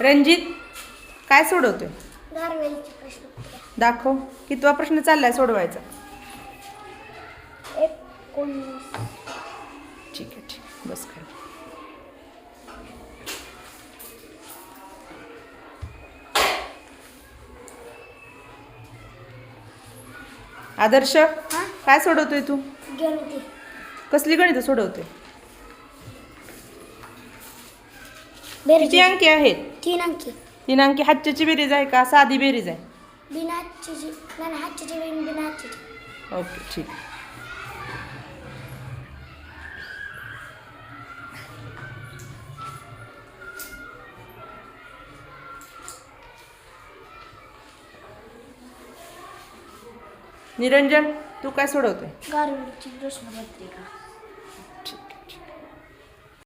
रणजित काय सोडवतोय? गारवेलची प्रश्नपत्रिका. दाखव. कितवा प्रश्न चाललाय सोडवायचा? 19. ठीक आहे ठीक, बस खाली. आदर्श काय सोडवतोय तू? गणिती. कसली गणितं सोडवतोय? बेरीज. किती अंकी आहेत? 3 अंकी. 3 अंकी हातची बेरीज आहे का साधी बेरीज आहे? बिना हातची. नाही हातची बिना हातची. ओके ठीक. निरंजन तू काय सोडवतोय? गारवेलची प्रश्नपत्रिका.